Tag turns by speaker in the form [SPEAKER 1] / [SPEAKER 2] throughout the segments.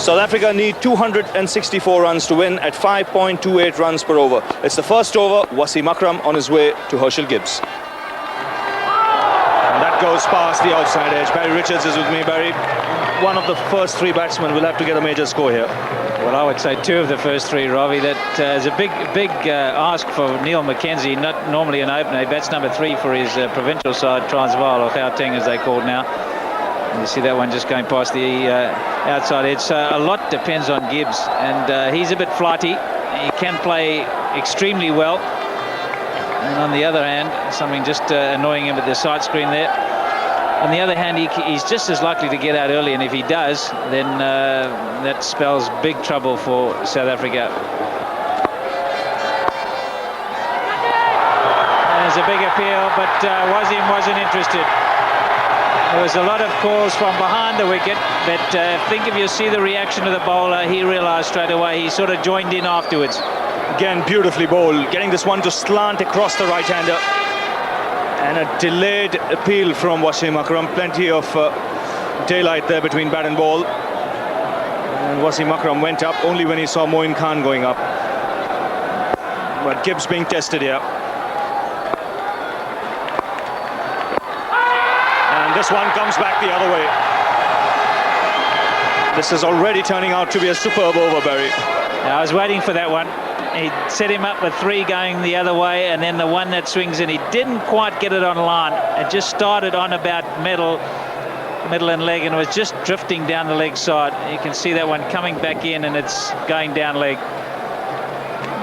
[SPEAKER 1] South Africa need 264 runs to win at 5.28 runs per over. It's the first over. Wasim Akram on his way to Herschel Gibbs. And that goes past the outside edge. Barry Richards is with me. Barry, one of the first three batsmen will have to get a major score here.
[SPEAKER 2] Well, I would say two of the first three, Ravi. That is a big ask for Neil McKenzie, not normally an opener. He bats number 3 for his provincial side, Transvaal, or Gauteng as they call it now. And you see that one just going past the outside edge. So a lot depends on Gibbs, and he's a bit flighty. He can play extremely well. And on the other hand, something just annoying him at the side screen there. On the other hand, he's just as likely to get out early, and if he does, then that spells big trouble for South Africa. There's a big appeal, but Wasim wasn't interested. There was a lot of calls from behind the wicket, but I think if you see the reaction of the bowler, he realised straight away. He sort of joined in afterwards.
[SPEAKER 1] Again, beautifully bowled, getting this one to slant across the right-hander. And a delayed appeal from Wasim Akram. Plenty of daylight there between bat and ball. And Wasim Akram went up only when he saw Moin Khan going up. But Gibbs being tested here. And this one comes back the other way. This is already turning out to be a superb over, Barry.
[SPEAKER 2] I was waiting for that one. He set him up with 3 going the other way, and then the one that swings in, he didn't quite get it on line. It just started on about middle and leg, and was just drifting down the leg side. You can see that one coming back in, and it's going down leg.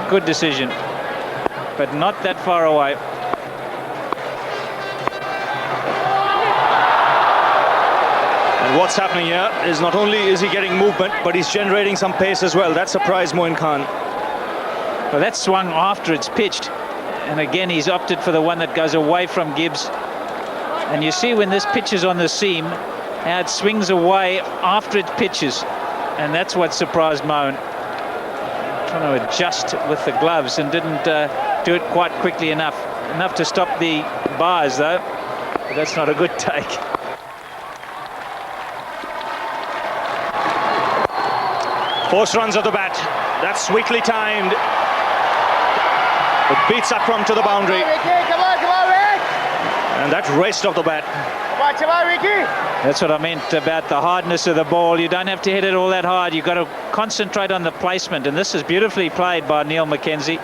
[SPEAKER 2] Good decision, but not that far away.
[SPEAKER 1] And what's happening here is not only is he getting movement, but he's generating some pace as well. That surprised Moin Khan.
[SPEAKER 2] Well, that swung after it's pitched, and again he's opted for the one that goes away from Gibbs. And you see when this pitches on the seam, how it swings away after it pitches, and that's what surprised Moen. Trying to adjust with the gloves and didn't do it quite quickly enough to stop the bars though. But that's not a good take.
[SPEAKER 1] Force runs of the bat. That's sweetly timed. It beats Akram to the boundary.
[SPEAKER 3] Come on, Rick.
[SPEAKER 1] And that raced off the bat.
[SPEAKER 3] Come on, Ricky.
[SPEAKER 2] That's what I meant about the hardness of the ball. You don't have to hit it all that hard. You've got to concentrate on the placement. And this is beautifully played by Neil McKenzie.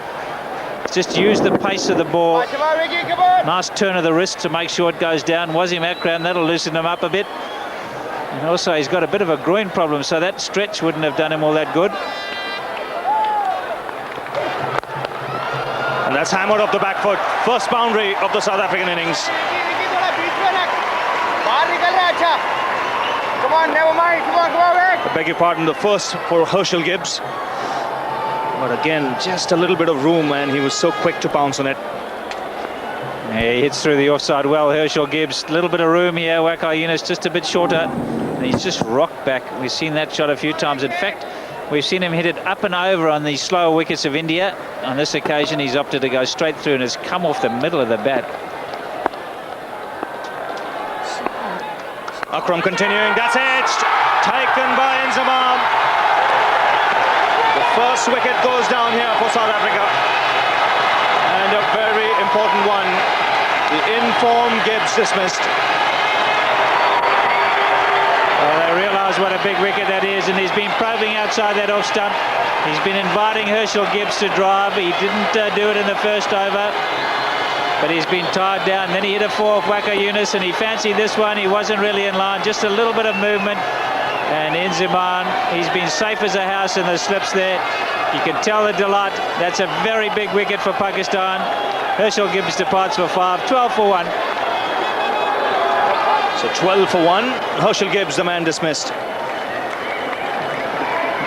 [SPEAKER 2] Just use the pace of the ball.
[SPEAKER 3] Come on, Ricky, come on.
[SPEAKER 2] Nice turn of the wrist to make sure it goes down. Wasim Akram, that'll loosen him up a bit. And also he's got a bit of a groin problem, so that stretch wouldn't have done him all that good.
[SPEAKER 1] And that's hammered off the back foot. First boundary of the South African innings.
[SPEAKER 3] Come on, never mind. Come on, Rick.
[SPEAKER 1] I beg your pardon, the first for Herschel Gibbs. But again, just a little bit of room, and he was so quick to pounce on it.
[SPEAKER 2] Yeah, he hits through the offside well, Herschel Gibbs. A little bit of room here. Wakar Yunus just a bit shorter. And he's just rocked back. We've seen that shot a few times. In fact, we've seen him hit it up and over on the slower wickets of India. On this occasion, he's opted to go straight through and has come off the middle of the bat.
[SPEAKER 1] Akram continuing. That's edged. Taken by Inzamam. The first wicket goes down here for South Africa. And a very important one. The in-form Gibbs dismissed.
[SPEAKER 2] Well, they realise what a big wicket that is, and he's been probing outside that off stump. He's been inviting Herschel Gibbs to drive. He didn't do it in the first over, but he's been tied down. Then he hit a 4 off Wakar Yunus, and he fancied this one. He wasn't really in line, just a little bit of movement. And Inzamam, he's been safe as a house in the slips there. You can tell the delight. That's a very big wicket for Pakistan. Herschel Gibbs departs for 5, 12 for 1.
[SPEAKER 1] So 12 for 1. Herschel Gibbs, the man dismissed.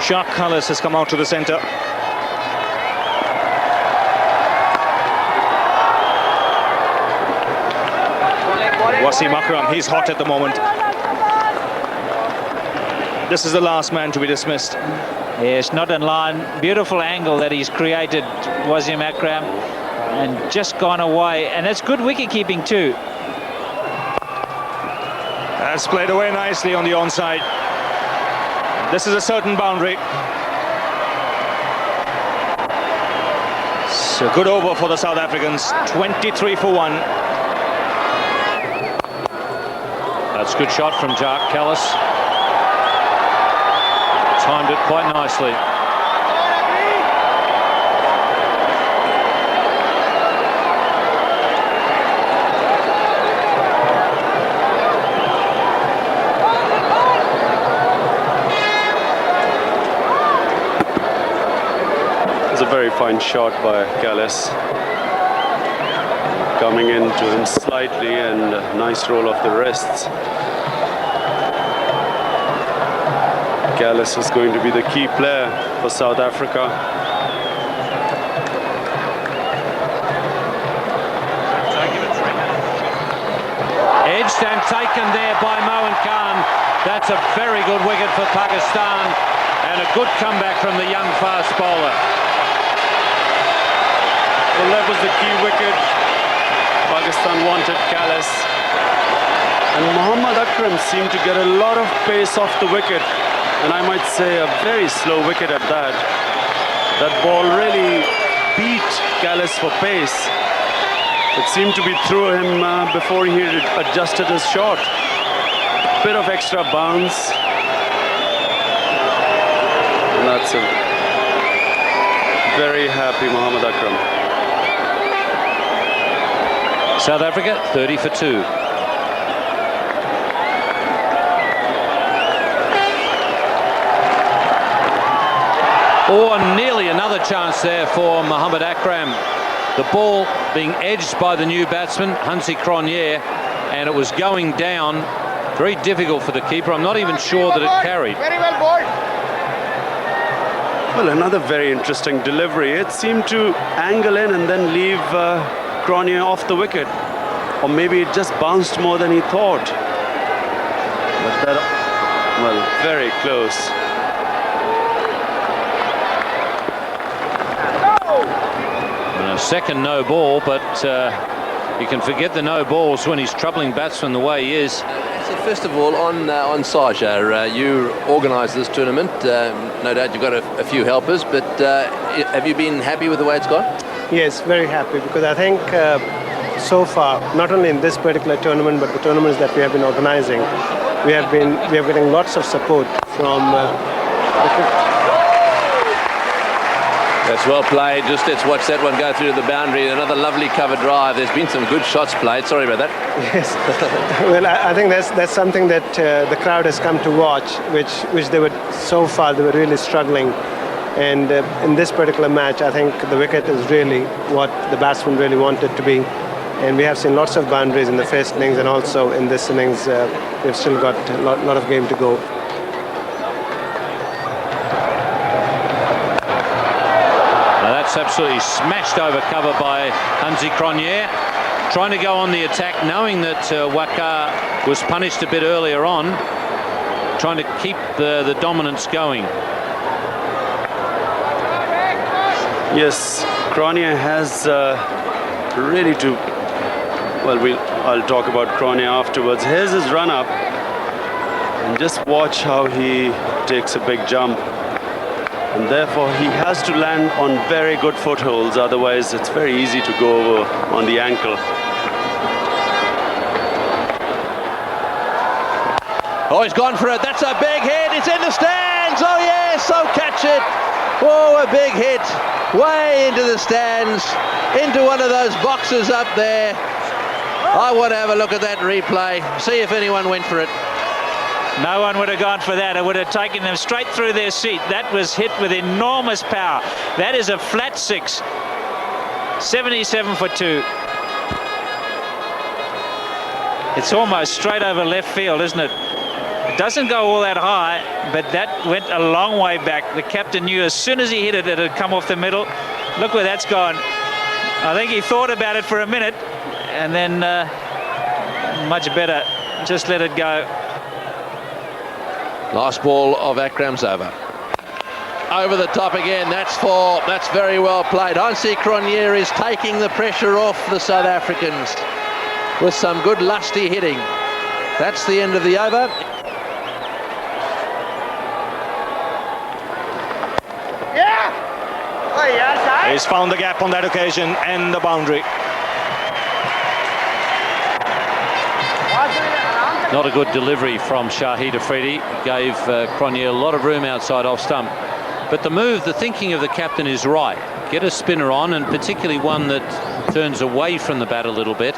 [SPEAKER 1] Jacques Kallis has come out to the centre. Wasim Akram, he's hot at the moment. This is the last man to be dismissed.
[SPEAKER 2] Yes, not in line. Beautiful angle that he's created, Wasim Akram, and just gone away. And that's good wicket keeping too.
[SPEAKER 1] That's played away nicely on the onside. This is a certain boundary. So good over for the South Africans. 23 for 1.
[SPEAKER 4] That's a good shot from Jacques Callis. Timed it quite nicely.
[SPEAKER 5] It's a very fine shot by Callis. Coming into him slightly, and a nice roll of the wrists. Callis is going to be the key player for South Africa.
[SPEAKER 4] Edged and taken there by Moin Khan. That's a very good wicket for Pakistan, and a good comeback from the young fast bowler.
[SPEAKER 5] Well, that was the key wicket. Pakistan wanted Callis. And Mohammad Akram seemed to get a lot of pace off the wicket. And I might say a very slow wicket at that. That ball really beat Callis for pace. It seemed to be through him before he adjusted his shot. Bit of extra bounce. And that's a very happy Mohammad Akram.
[SPEAKER 4] South Africa 30 for 2. Oh, nearly another chance there for Mohammad Akram. The ball being edged by the new batsman, Hansi Cronje, and it was going down. Very difficult for the keeper. I'm not even sure that it carried.
[SPEAKER 3] Very well bowled.
[SPEAKER 5] Well, another very interesting delivery. It seemed to angle in and then leave Cronje off the wicket. Or maybe it just bounced more than he thought. But that, well, very close.
[SPEAKER 4] And a second no ball, but you can forget the no balls when he's troubling batsmen the way he is.
[SPEAKER 6] So first of all, on Sharjah, you organised this tournament. No doubt you've got a few helpers, but have you been happy with the way it's gone?
[SPEAKER 7] Yes, very happy, because I think so far, not only in this particular tournament, but the tournaments that we have been organising, we are getting lots of support from
[SPEAKER 6] That's well played. Just let's watch that one go through to the boundary. Another lovely cover drive. There's been some good shots played. Sorry about that.
[SPEAKER 7] Yes. Well, I think that's something that the crowd has come to watch, which they were so far they were really struggling. And in this particular match, I think the wicket is really what the batsman really wanted to be. And we have seen lots of boundaries in the first innings, and also in this innings, we've still got a lot of game to go.
[SPEAKER 4] That's absolutely smashed over cover by Hansi Cronje. Trying to go on the attack, knowing that Waqar was punished a bit earlier on. Trying to keep the dominance going.
[SPEAKER 5] Yes, Cronje has really to... Well, I'll talk about Cronje afterwards. Here's his run-up. And just watch how he takes a big jump. And therefore, he has to land on very good footholds. Otherwise, it's very easy to go over on the ankle.
[SPEAKER 6] Oh, he's gone for it. That's a big hit. It's in the stands. Oh, yes. So catch it. Oh, a big hit. Way into the stands. Into one of those boxes up there. I want to have a look at that replay. See if anyone went for it.
[SPEAKER 2] No one would have gone for that. It would have taken them straight through their seat. That was hit with enormous power. That is a flat 6. 77 for 2. It's almost straight over left field, isn't it? It doesn't go all that high, but that went a long way back. The captain knew as soon as he hit it, it had come off the middle. Look where that's gone. I think he thought about it for a minute, and then much better, just let it go.
[SPEAKER 6] Last ball of Akram's over. Over the top again. That's 4. That's very well played. Hansi Cronje is taking the pressure off the South Africans with some good lusty hitting. That's the end of the over.
[SPEAKER 1] He's found the gap on that occasion and the boundary.
[SPEAKER 4] Not a good delivery from Shahid Africe. Gave Cronje a lot of room outside off stump. But the thinking of the captain is right. Get a spinner on, and particularly one that turns away from the bat a little bit.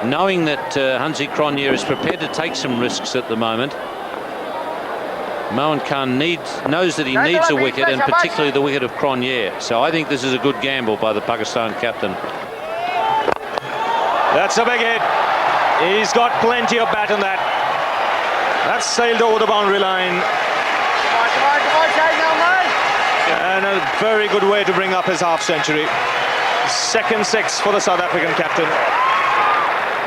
[SPEAKER 4] Knowing that Hansi Cronje is prepared to take some risks at the moment. Mohan Khan knows that he needs a wicket, and particularly the wicket of Cronje. So I think this is a good gamble by the Pakistan captain.
[SPEAKER 1] That's a big hit. He's got plenty of bat on that. That's sailed over the boundary line.
[SPEAKER 3] Come on, Shahid now, mate.
[SPEAKER 1] And a very good way to bring up his half century. Second six for the South African captain.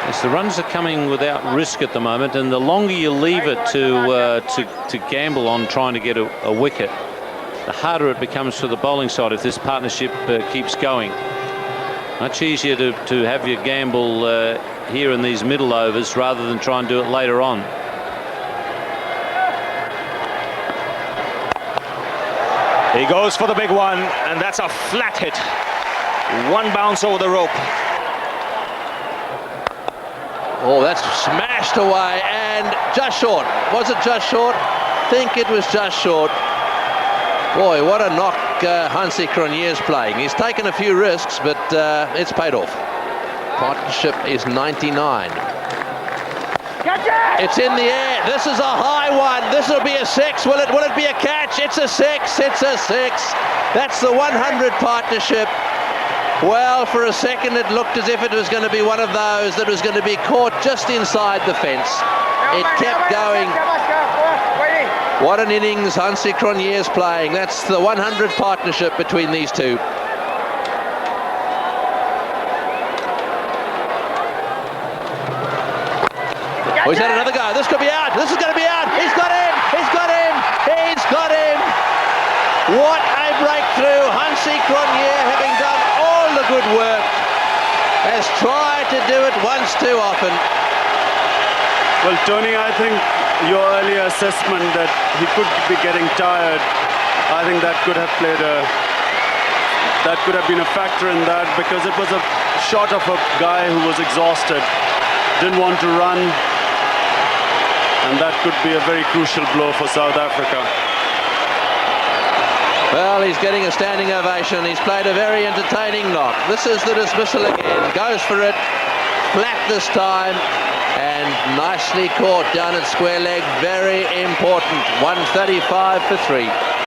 [SPEAKER 4] Yes, the runs are coming without risk at the moment, and the longer you leave it to gamble on trying to get a wicket, the harder it becomes for the bowling side if this partnership keeps going. Much easier to have your gamble here in these middle overs rather than try and do it later on.
[SPEAKER 1] He goes for the big one, and that's a flat hit. One bounce over the rope.
[SPEAKER 6] Oh, that's smashed away and just short. Was it just short? Think it was just short. Boy, what a knock Hansi Cronje is playing. He's taken a few risks, but it's paid off. Partnership is 99. It's in the air. This is a high one. This will be a six. Will it be a catch? It's a six. It's a six. That's the 100 partnership. Well, for a second it looked as if it was going to be one of those that was going to be caught just inside the fence. It kept going. What an innings Hansi Cronje is playing. That's the 100 partnership between these two. Oh, he's had another go. This could be out. This is going to be out. He's got him. He's got him. He's got him. What a breakthrough. Hansi Cronje, having done all the good work, has tried to do it once too often.
[SPEAKER 5] Well, Tony, I think your earlier assessment that he could be getting tired, I think that could have been a factor in that, because it was a shot of a guy who was exhausted, didn't want to run, and that could be a very crucial blow for South Africa.
[SPEAKER 6] Well, he's getting a standing ovation. He's played a very entertaining knock. This is the dismissal again. Goes for it, flat this time, and nicely caught down at square leg. Very important. 135 for 3.